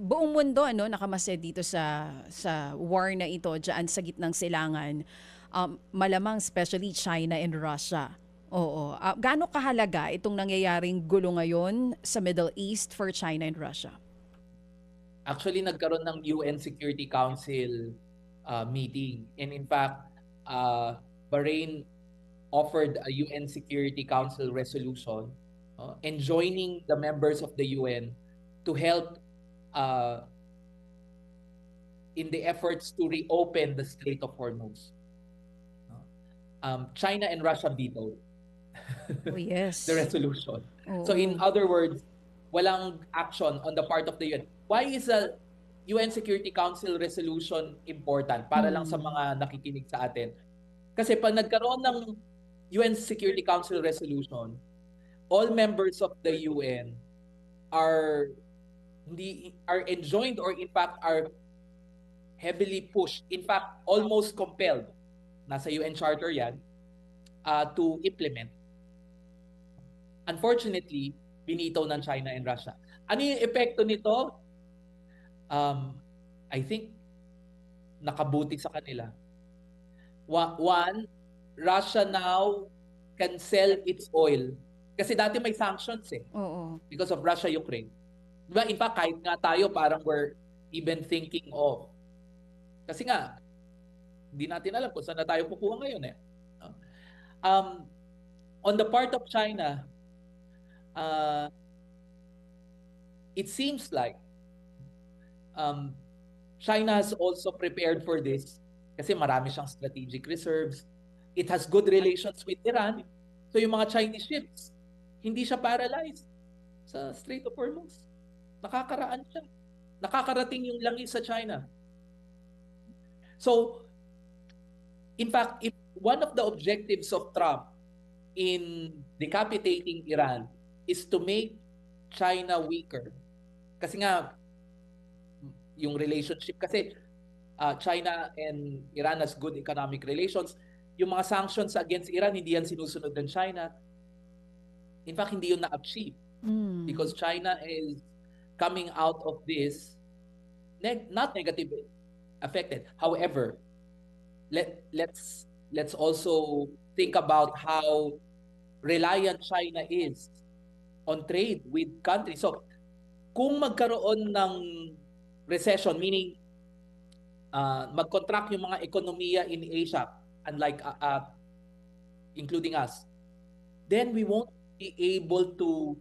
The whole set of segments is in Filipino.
buong mundo ano nakamasid dito sa war na ito diyan sa gitnang silangan. Malamang especially China and Russia. Oo. Gaano kahalaga itong nangyayaring gulo ngayon sa Middle East for China and Russia? Actually, nagkaroon ng UN Security Council meeting. And in fact, Bahrain offered a UN Security Council resolution enjoining the members of the UN to help in the efforts to reopen the Strait of Hormuz. China and Russia vetoed Oh, yes. the resolution. Oo. So in other words, walang action on the part of the UN. Why is a UN Security Council resolution important? Para lang sa mga nakikinig sa atin. Kasi pag nagkaroon ng UN Security Council resolution, all members of the UN are enjoined, or in fact are heavily pushed, in fact almost compelled, nasa UN Charter yan, to implement. Unfortunately, binitaw ng China and Russia. Ano yung epekto nito? I think nakabuti sa kanila. One, Russia now can sell its oil. Kasi dati may sanctions Oo. because of Russia-Ukraine. Diba? In fact, kahit nga tayo parang we're even thinking of. Kasi nga, hindi natin alam kung saan na tayo kukuha ngayon On the part of China, it seems like China has also prepared for this kasi marami siyang strategic reserves. It has good relations with Iran. So yung mga Chinese ships, hindi siya paralyzed sa Strait of Hormuz. Nakakaraan siya. Nakakarating yung langis sa China. So, in fact, if one of the objectives of Trump in decapitating Iran is to make China weaker. Kasi nga, yung relationship, kasi China and Iran has good economic relations. Yung mga sanctions against Iran, hindi yan sinusunod ng China. In fact, hindi yun na-achieve. Because China is coming out of this not negatively affected. However, let's also think about how reliant China is on trade with countries. So, kung magkaroon ng recession, meaning mag-contract yung mga ekonomiya in Asia, unlike including us, then we won't be able to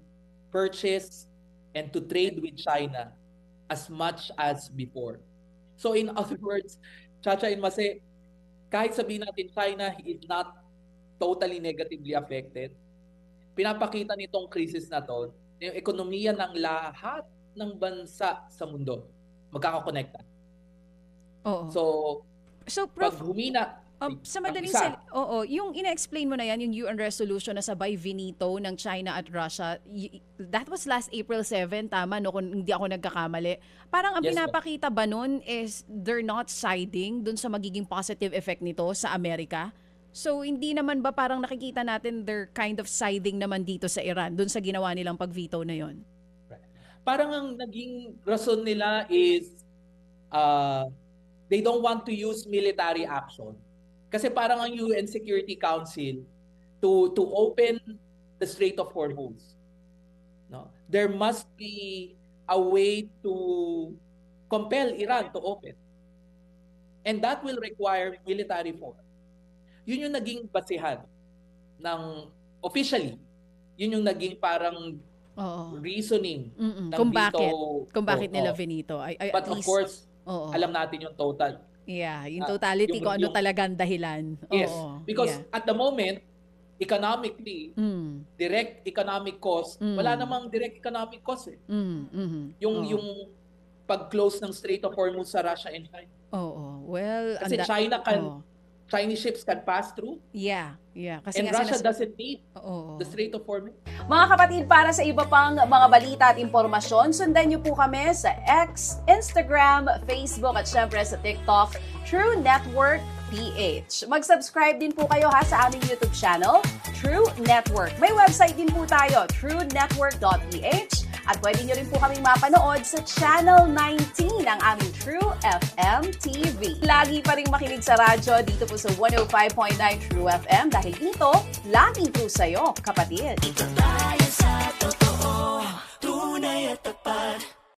purchase and to trade with China as much as before. So in other words, Chacha and Mase, kahit sabihin natin China is not totally negatively affected, pinapakita nitong crisis na to, yung ekonomiya ng lahat ng bansa sa mundo magkakakonekta. Oo. So Prof, pag humina, sa madaling isa. yung ina-explain mo na yan, yung UN resolution na sabay vinito ng China at Russia, that was last April 7, tama, no, kung hindi ako nagkakamali. Parang ang Yes, pinapakita ba nun is they're not siding dun sa magiging positive effect nito sa Amerika? So, hindi naman ba parang nakikita natin they're kind of siding naman dito sa Iran, dun sa ginawa nilang pag-veto na yon? Parang ang naging rason nila is they don't want to use military action. Kasi parang ang UN Security Council to open the Strait of Hormuz, no? There must be a way to compel Iran to open. And that will require military force. Yun yung naging basihan ng officially. Yun yung naging parang reasoning ng Kung bakit nila vinito. But of course, alam natin yung total. Yeah, yung totality kung ano talagang dahilan. Yes, because at the moment, economically, direct economic cost, wala namang direct economic cost Yung pag-close ng Strait of Hormuz sa Russia and China. Well, kasi Chinese ships can pass through. Yeah. Kasi and Russia doesn't need the Strait of Hormuz. Mga kapatid, para sa iba pang mga balita at impormasyon, sundan niyo po kami sa X, Instagram, Facebook at syempre sa TikTok, True Network PH. Mag-subscribe din po kayo sa aming YouTube channel, True Network. May website din po tayo, truenetwork.ph. At pwede nyo rin po kaming mapanood sa Channel 19 ng aming True FM TV. Lagi pa rin makinig sa radyo dito po sa 105.9 True FM dahil ito, laging true sa'yo, kapatid.